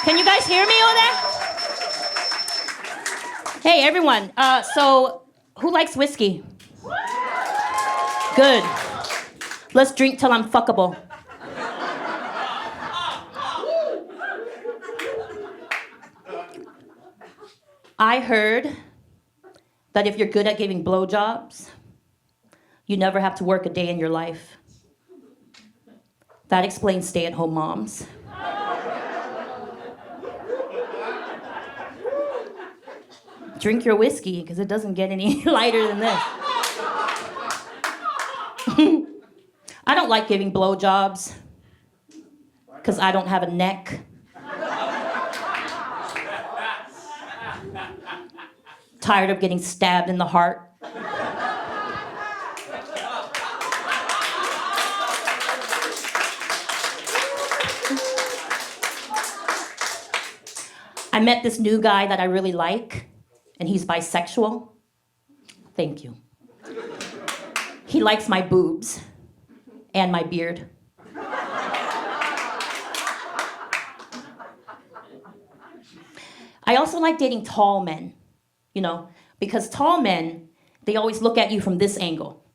Can you guys hear me over there? Hey, everyone. So, who likes whiskey? Good. Let's drink till I'm fuckable. I heard that if you're good at giving blowjobs, you never have to work a day in your life. That explains stay-at-home moms. Drink your whiskey, because it doesn't get any lighter than this. I don't like giving blowjobs, because I don't have a neck. Tired of getting stabbed in the heart. I met this new guy that I really like, and he's bisexual. Thank you. He likes my boobs and my beard. I also like dating tall men, you know, because tall men, they always look at you from this angle.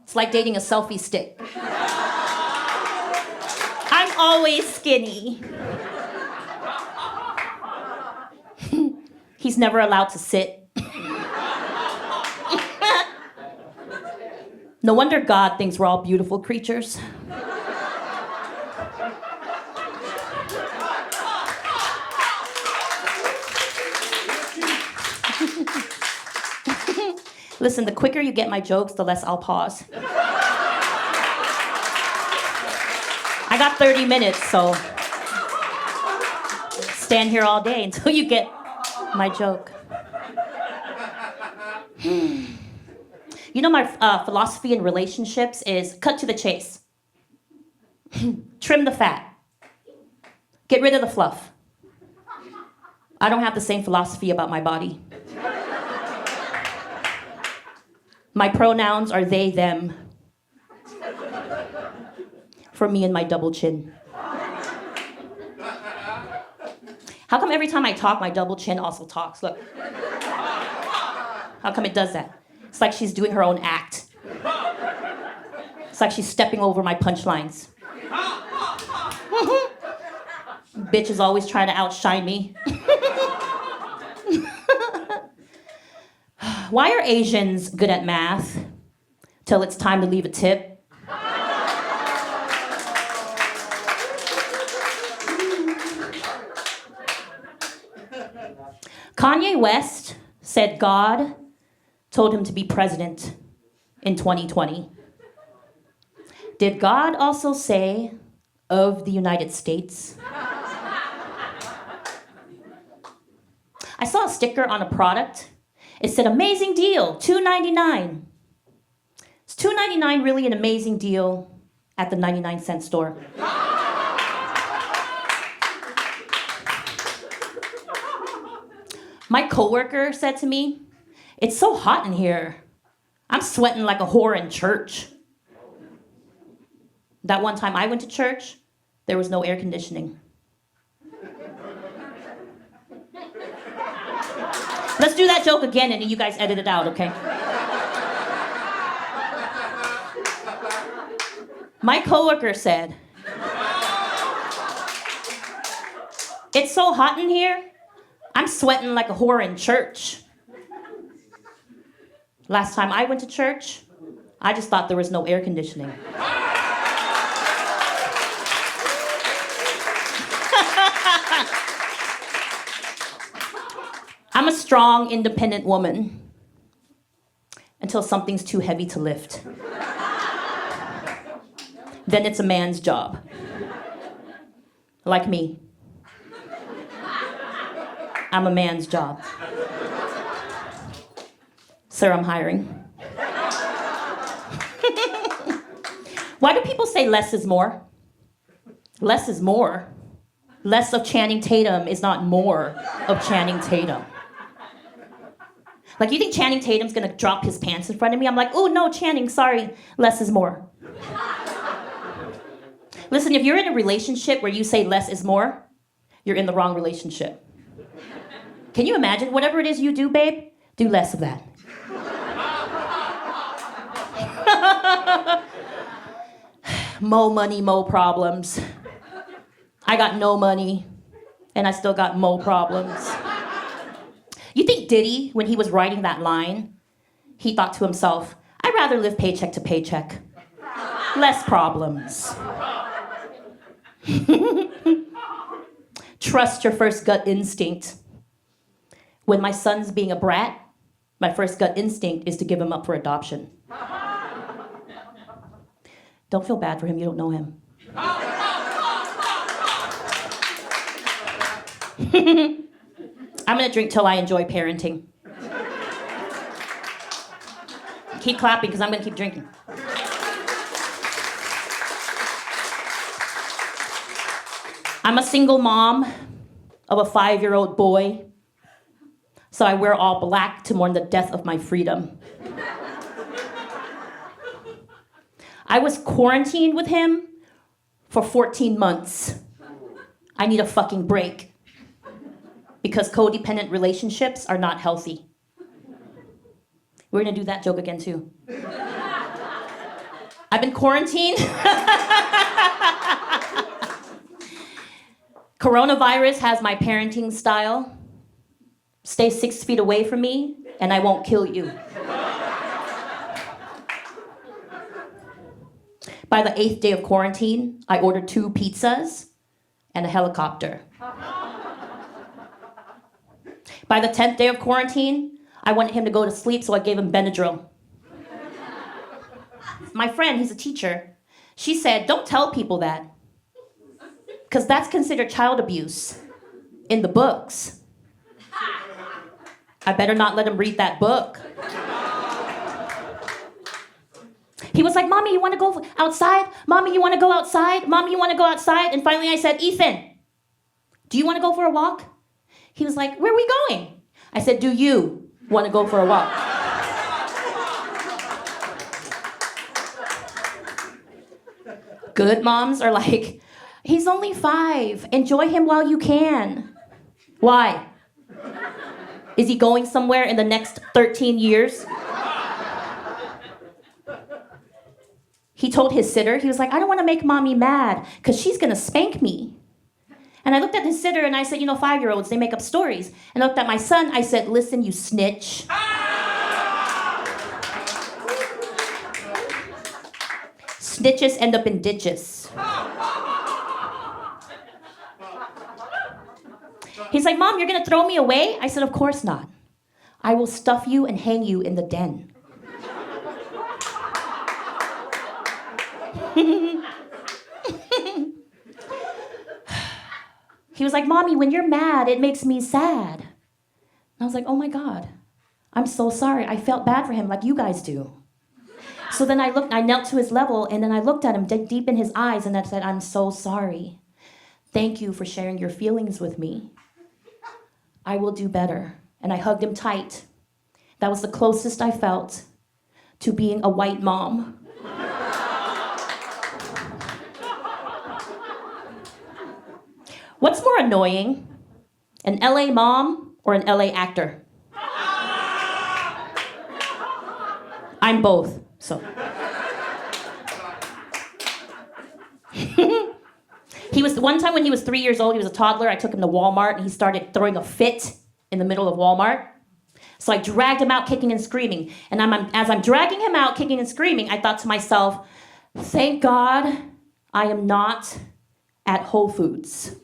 It's like dating a selfie stick. I'm always skinny. He's never allowed to sit. No wonder God thinks we're all beautiful creatures. Listen, the quicker you get my jokes, the less I'll pause. I got 30 minutes, so stand here all day until you get my joke. You know, my philosophy in relationships is cut to the chase. Trim the fat. Get rid of the fluff. I don't have the same philosophy about my body. My pronouns are they, them. For me and my double chin. How come every time I talk, my double chin also talks? Look. How come it does that? It's like she's doing her own act. It's like she's stepping over my punchlines. Bitch is always trying to outshine me. Why are Asians good at math till it's time to leave a tip? Kanye West said God told him to be president in 2020. Did God also say of the United States? I saw a sticker on a product. It said, amazing deal, $2.99. Is $2.99 really an amazing deal at the 99-cent store? My coworker said to me, it's so hot in here. I'm sweating like a whore in church. That one time I went to church, there was no air conditioning. Let's do that joke again and you guys edit it out, okay? My coworker said, it's so hot in here, I'm sweating like a whore in church. Last time I went to church, I just thought there was no air conditioning. I'm a strong, independent woman until something's too heavy to lift. Then it's a man's job. Like me. I'm a man's job. Sir, I'm hiring. Why do people say less is more? Less is more. Less of Channing Tatum is not more of Channing Tatum. Like, you think Channing Tatum's gonna drop his pants in front of me? I'm like, oh no, Channing, sorry, less is more. Listen, if you're in a relationship where you say less is more, you're in the wrong relationship. Can you imagine? Whatever it is you do, babe, do less of that. Mo money, mo problems. I got no money, and I still got mo problems. You think Diddy, when he was writing that line, he thought to himself, I'd rather live paycheck to paycheck. Less problems. Trust your first gut instinct. When my son's being a brat, my first gut instinct is to give him up for adoption. Don't feel bad for him, you don't know him. I'm gonna drink till I enjoy parenting. Keep clapping, because I'm gonna keep drinking. I'm a single mom of a 5-year-old boy, so I wear all black to mourn the death of my freedom. I was quarantined with him for 14 months. I need a fucking break, because codependent relationships are not healthy. We're gonna do that joke again too. I've been quarantined. Coronavirus has my parenting style. Stay 6 feet away from me and I won't kill you. By the 8th day of quarantine, I ordered 2 pizzas and a helicopter. By the 10th day of quarantine, I wanted him to go to sleep, so I gave him Benadryl. My friend, he's a teacher, she said, don't tell people that, because that's considered child abuse in the books. I better not let him read that book. He was like, Mommy, you want to go outside? Mommy, you want to go outside? Mommy, you want to go outside? And finally I said, Ethan, do you want to go for a walk? He was like, where are we going? I said, do you want to go for a walk? Good moms are like, he's only 5. Enjoy him while you can. Why? Is he going somewhere in the next 13 years? He told his sitter, he was like, I don't want to make mommy mad because she's going to spank me. And I looked at his sitter and I said, 5-year-olds, they make up stories. And I looked at my son, I said, listen, you snitch. Snitches end up in ditches. He's like, Mom, you're going to throw me away? I said, of course not. I will stuff you and hang you in the den. He was like, Mommy, when you're mad, it makes me sad. And I was like, oh my God, I'm so sorry. I felt bad for him like you guys do. So then I knelt to his level, and then I looked at him deep in his eyes, and I said, I'm so sorry. Thank you for sharing your feelings with me. I will do better. And I hugged him tight. That was the closest I felt to being a white mom. What's more annoying, an LA mom or an LA actor? I'm both, so. He was, one time when he was 3 years old, he was a toddler, I took him to Walmart and he started throwing a fit in the middle of Walmart. So I dragged him out kicking and screaming. And as I'm dragging him out kicking and screaming, I thought to myself, thank God I am not at Whole Foods.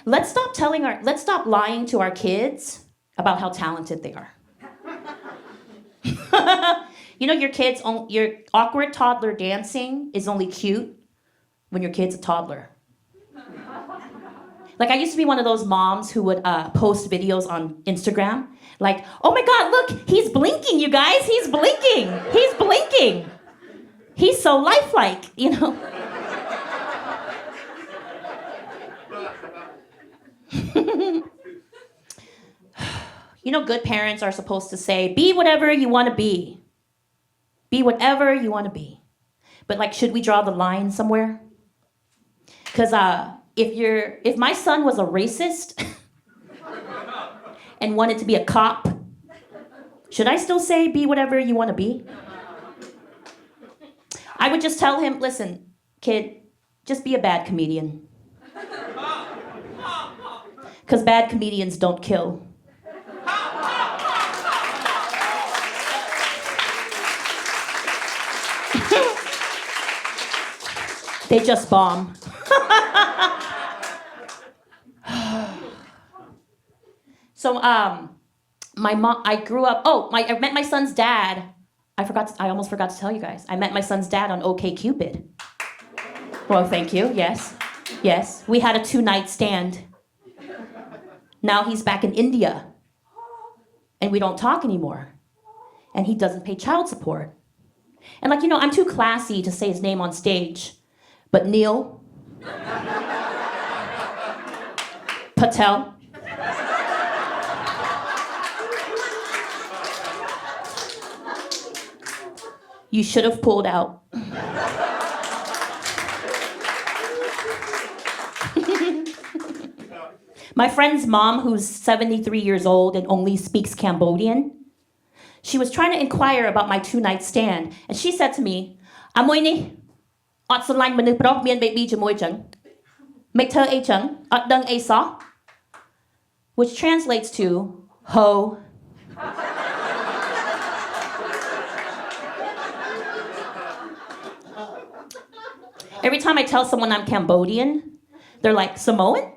Let's stop lying to our kids about how talented they are. Your awkward toddler dancing is only cute when your kid's a toddler. Like, I used to be one of those moms who would post videos on Instagram. Like, oh my God, look, he's blinking, you guys. He's blinking. He's blinking. He's so lifelike, Good parents are supposed to say, be whatever you want to be. Be whatever you want to be. But like, should we draw the line somewhere? Because if my son was a racist and wanted to be a cop, should I still say be whatever you want to be? I would just tell him, listen, kid, just be a bad comedian. Because bad comedians don't kill. They just bomb. So, my mom, I grew up, I met my son's dad. I almost forgot to tell you guys. I met my son's dad on OkCupid. Well, thank you, yes. Yes, we had a 2-night stand. Now he's back in India. And we don't talk anymore. And he doesn't pay child support. And like, I'm too classy to say his name on stage. But Neil Patel. You should have pulled out. My friend's mom, who's 73 years old and only speaks Cambodian, she was trying to inquire about my 2-night stand, and she said to me, "Amoy ni, ot sa lain manu prof mien baby jamoy chang. Make thơ a chang, ot dung a saw." Which translates to, ho. Every time I tell someone I'm Cambodian, they're like, Samoan?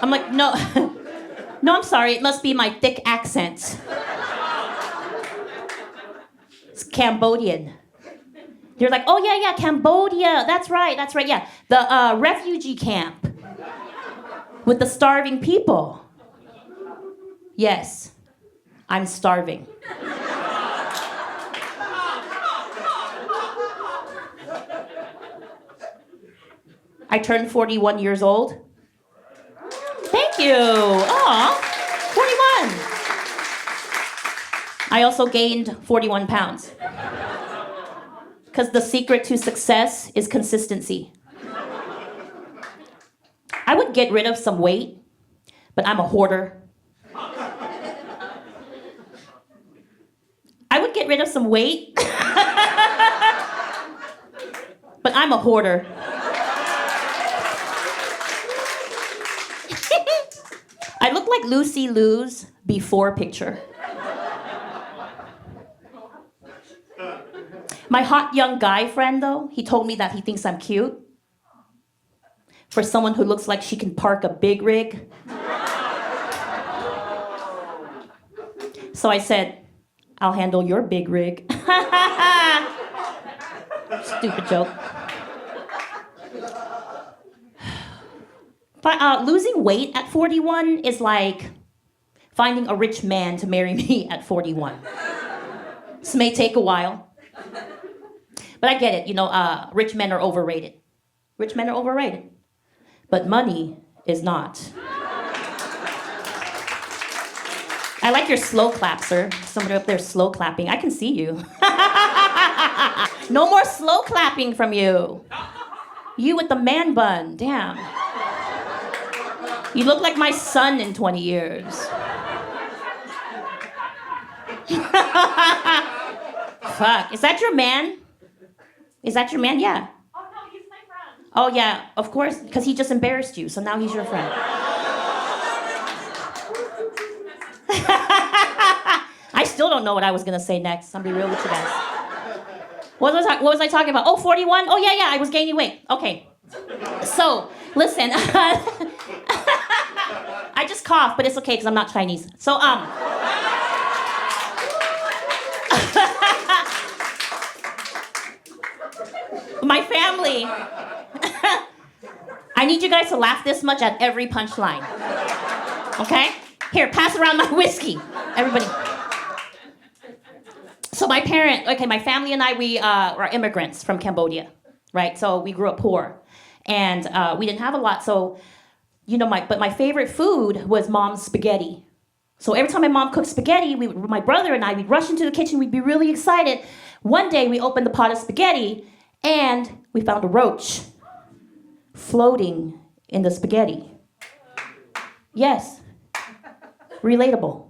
I'm like, no, I'm sorry, it must be my thick accent. It's Cambodian. They're like, oh yeah, Cambodia, that's right, yeah. The refugee camp with the starving people. Yes, I'm starving. I turned 41 years old. Thank you. Aw, 41. I also gained 41 pounds. Because the secret to success is consistency. I would get rid of some weight, but I'm a hoarder. I would get rid of some weight, but I'm a hoarder. I look like Lucy Liu's before picture. My hot young guy friend, though, he told me that he thinks I'm cute. For someone who looks like she can park a big rig. So I said, I'll handle your big rig. Stupid joke. But losing weight at 41 is like finding a rich man to marry me at 41. This may take a while. But I get it, rich men are overrated. Rich men are overrated. But money is not. I like your slow clap, sir. Somebody up there slow clapping. I can see you. No more slow clapping from you. You with the man bun, damn. You look like my son in 20 years. Fuck, is that your man? Is that your man? Yeah. Oh no, he's my friend. Oh yeah, of course, because he just embarrassed you, so now he's your friend. I still don't know what I was gonna say next. I'll be real with you guys. What was I talking about? Oh, 41? Oh yeah, I was gaining weight. Okay. So, listen. I just coughed, but it's okay because I'm not Chinese. So, my family. I need you guys to laugh this much at every punchline. Okay? Here, pass around my whiskey. Everybody. So my family and I, we are immigrants from Cambodia, right? So we grew up poor. And we didn't have a lot, so, but my favorite food was mom's spaghetti. So every time my mom cooked spaghetti, my brother and I, we'd rush into the kitchen, we'd be really excited. One day we opened the pot of spaghetti and we found a roach floating in the spaghetti. Yes, relatable.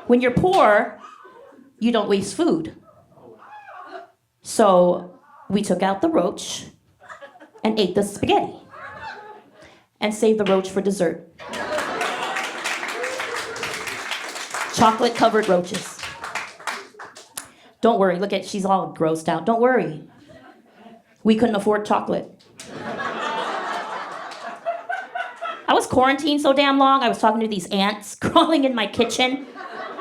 When you're poor, you don't waste food. So we took out the roach and ate the spaghetti and saved the roach for dessert. Chocolate covered roaches. Don't worry, look at, she's all grossed out. Don't worry. We couldn't afford chocolate. I was quarantined so damn long, I was talking to these ants crawling in my kitchen.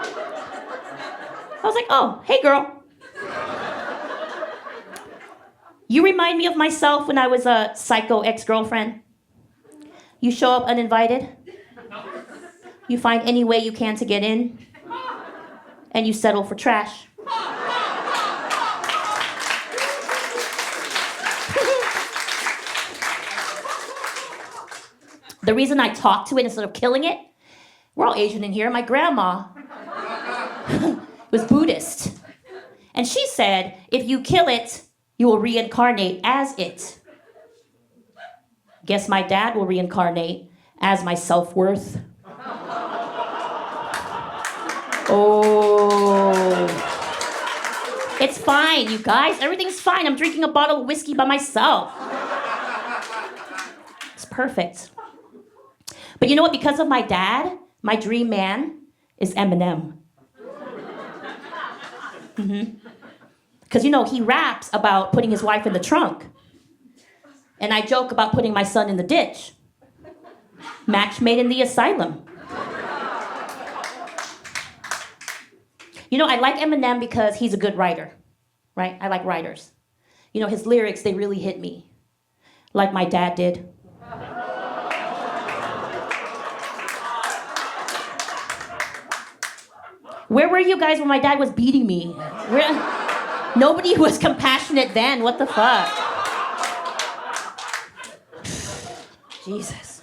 I was like, oh, hey girl. You remind me of myself when I was a psycho ex-girlfriend. You show up uninvited. You find any way you can to get in. And you settle for trash. The reason I talk to it instead of killing it, we're all Asian in here. My grandma was Buddhist. And she said, if you kill it, you will reincarnate as it. Guess my dad will reincarnate as my self-worth. Oh. It's fine, you guys. Everything's fine. I'm drinking a bottle of whiskey by myself. It's perfect. But you know what? Because of my dad, my dream man is Eminem. Because, you know, he raps about putting his wife in the trunk. And I joke about putting my son in the ditch. Match made in the asylum. You know, I like Eminem because he's a good writer, right? I like writers. You know, his lyrics, they really hit me. Like my dad did. Where were you guys when my dad was beating me? Nobody was compassionate then. What the fuck? Jesus.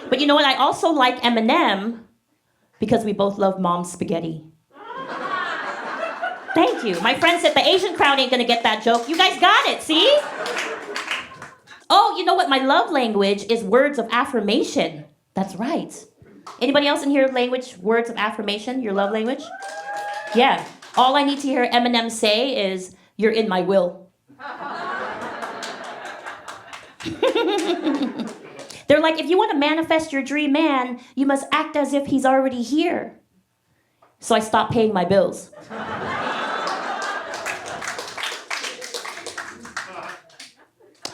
But you know what? I also like Eminem because we both love mom's spaghetti. Thank you. My friend said the Asian crowd ain't gonna get that joke. You guys got it, see? Oh, you know what? My love language is words of affirmation. That's right. Anybody else in here language, words of affirmation, your love language? Yeah. All I need to hear Eminem say is, you're in my will. They're like, if you want to manifest your dream man, you must act as if he's already here. So I stopped paying my bills.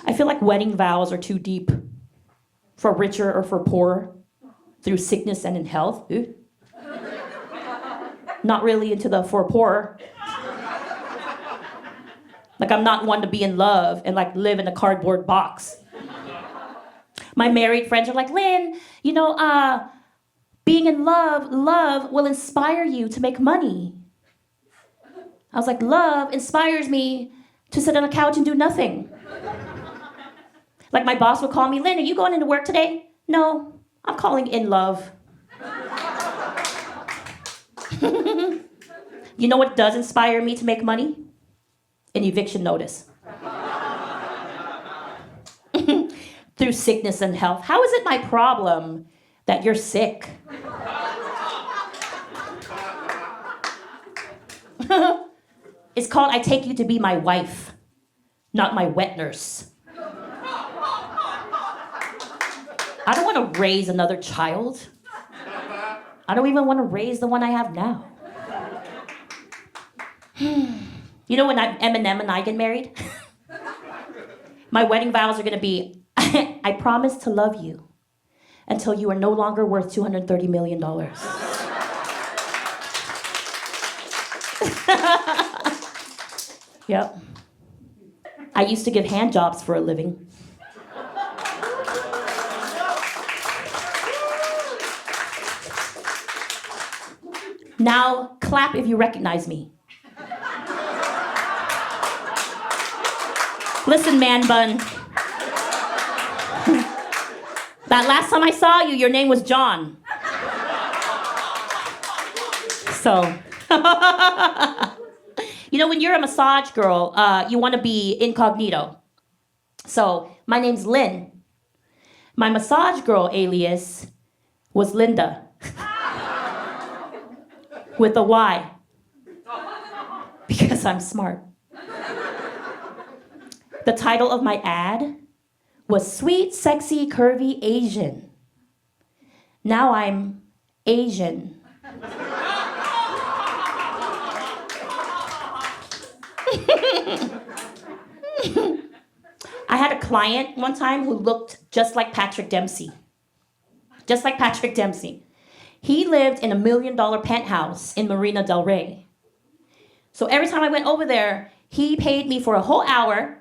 I feel like wedding vows are too deep for richer or for poorer, through sickness and in health. Ooh. Not really into the for poorer. Like I'm not one to be in love and like live in a cardboard box. My married friends are like, Lin, you know, being in love will inspire you to make money. I was like, love inspires me to sit on a couch and do nothing. Like my boss would call me, Lin, are you going into work today? No, I'm calling in love. You know what does inspire me to make money? An eviction notice. Through sickness and health. How is it my problem that you're sick? It's called I take you to be my wife, not my wet nurse. I don't want to raise another child. I don't even want to raise the one I have now. You know when Eminem and I get married? My wedding vows are going to be, I promise to love you until you are no longer worth $230 million. Yep. I used to give hand jobs for a living. Now, clap if you recognize me. Listen, man bun. That last time I saw you, your name was John. So, when you're a massage girl, you want to be incognito. So, my name's Lin. My massage girl alias was Linda. With a Y. Because I'm smart. The title of my ad was Sweet, Sexy, Curvy Asian. Now I'm Asian. I had a client one time who looked just like Patrick Dempsey. Just like Patrick Dempsey. He lived in $1 million penthouse in Marina del Rey. So every time I went over there, he paid me for a whole hour,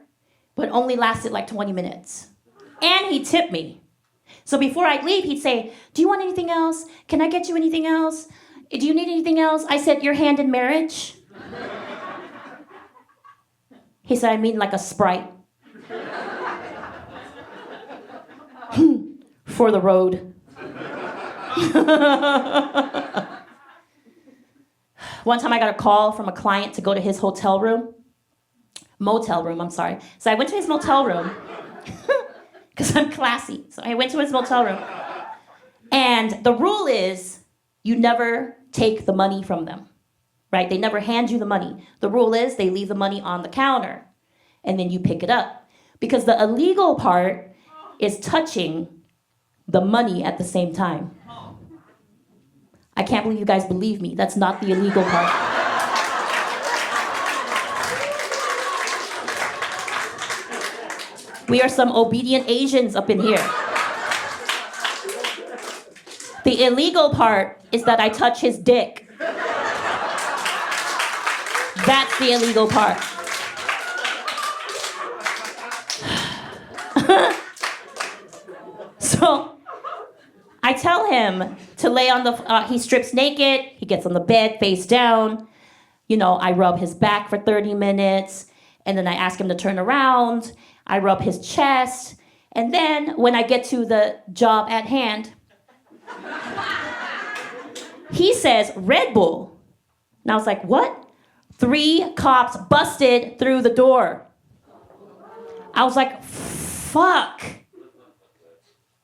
but only lasted like 20 minutes. And he tipped me. So before I'd leave, he'd say, do you want anything else? Can I get you anything else? Do you need anything else? I said, your hand in marriage? He said, I mean like a Sprite. For the road. One time I got a call from a client to go to his motel room. So I went to his motel room because I'm classy. So I went to his motel room. And the rule is you never take the money from them, right? They never hand you the money. The rule is they leave the money on the counter and then you pick it up. Because the illegal part is touching the money at the same time. I can't believe you guys believe me. That's not the illegal part. We are some obedient Asians up in here. The illegal part is that I touch his dick. That's the illegal part. So I tell him to lay on he strips naked, he gets on the bed face down. I rub his back for 30 minutes, and then I ask him to turn around. I rub his chest, and then when I get to the job at hand, he says, Red Bull. And I was like, what? 3 cops busted through the door. I was like, fuck.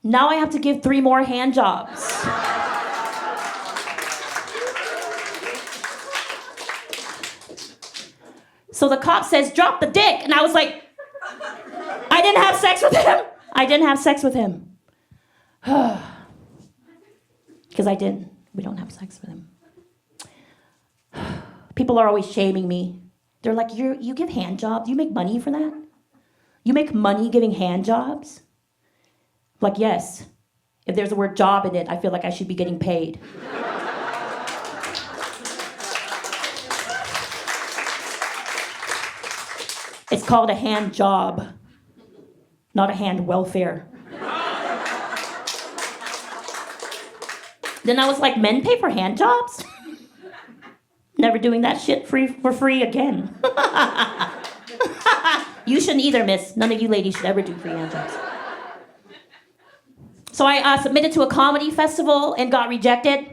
Now I have to give 3 more hand jobs. So the cop says, drop the dick. And I was like, I didn't have sex with him. I didn't have sex with him. Because I didn't. We don't have sex with him. People are always shaming me. They're like, you give hand jobs? You make money for that? You make money giving hand jobs? Like, yes. If there's the word job in it, I feel like I should be getting paid. It's called a hand job, not a hand welfare. Then I was like, men pay for hand jobs? Never doing that shit for free again. You shouldn't either, miss. None of you ladies should ever do free hand jobs. So I submitted to a comedy festival and got rejected,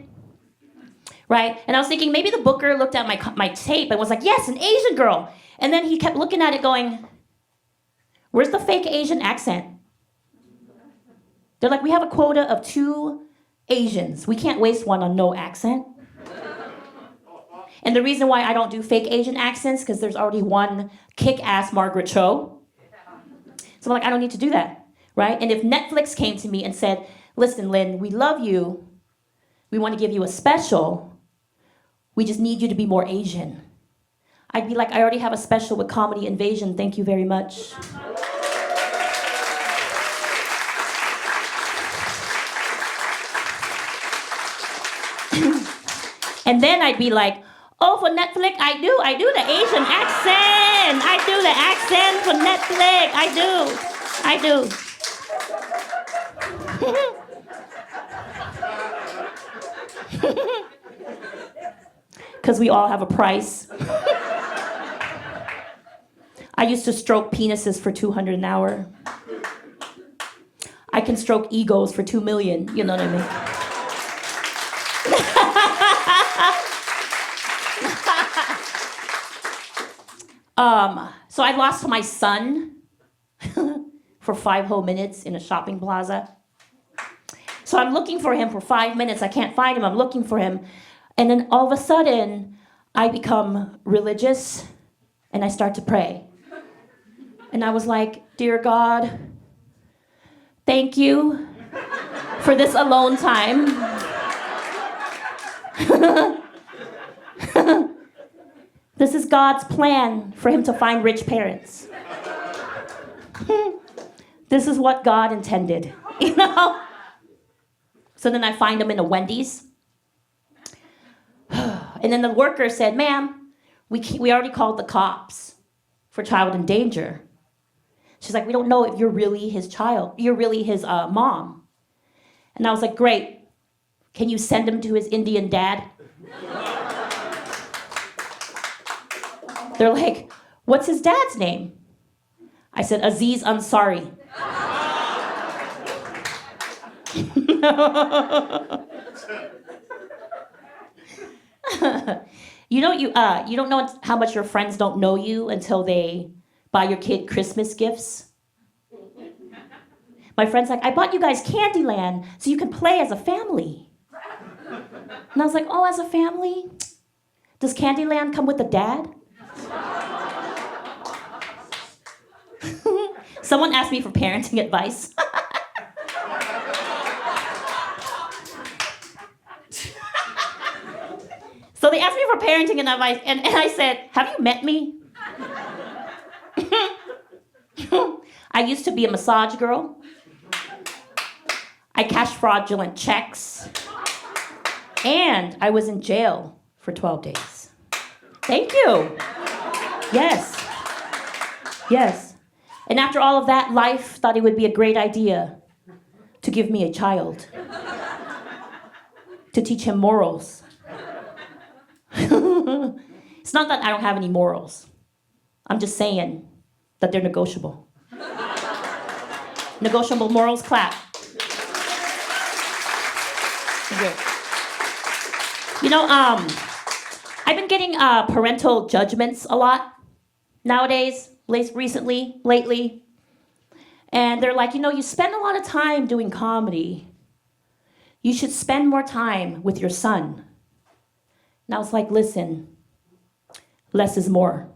right? And I was thinking maybe the booker looked at my tape and was like, yes, an Asian girl. And then he kept looking at it going, where's the fake Asian accent? They're like, we have a quota of 2 Asians. We can't waste one on no accent. And the reason why I don't do fake Asian accents, because there's already one kick-ass Margaret Cho. So I'm like, I don't need to do that, right? And if Netflix came to me and said, listen, Lin, we love you. We want to give you a special. We just need you to be more Asian. I'd be like, I already have a special with Comedy InvAsian. Thank you very much. And then I'd be like, oh, for Netflix, I do the Asian accent. I do the accent for Netflix. I do. Because we all have a price. I used to stroke penises for $200 an hour. I can stroke egos for $2 million. You know what I mean? So I lost my son for 5 whole minutes in a shopping plaza. So I'm looking for him for 5 minutes. I can't find him. I'm looking for him. And then all of a sudden, I become religious and I start to pray. And I was like, dear God, thank you for this alone time. This is God's plan for him to find rich parents. This is what God intended, you know? So then I find him in a Wendy's. And then the worker said, ma'am, we already called the cops for child in danger. She's like, we don't know if you're really his child. You're really his mom. And I was like, great. Can you send him to his Indian dad? They're like, what's his dad's name? I said, Aziz Ansari. You don't know how much your friends don't know you until they buy your kid Christmas gifts. My friend's like, I bought you guys Candyland so you can play as a family. And I was like, oh, as a family? Does Candyland come with a dad? Someone asked me for parenting advice. So they asked me for parenting advice, and I said, have you met me? I used to be a massage girl. I cashed fraudulent checks. And I was in jail for 12 days. Thank you. Yes. Yes. And after all of that, life thought it would be a great idea to give me a child. To teach him morals. It's not that I don't have any morals. I'm just saying that they're negotiable. Negotiable morals, clap. Okay. You know, I've been getting parental judgments a lot nowadays, lately. And they're like, you spend a lot of time doing comedy. You should spend more time with your son. And I was like, listen, less is more.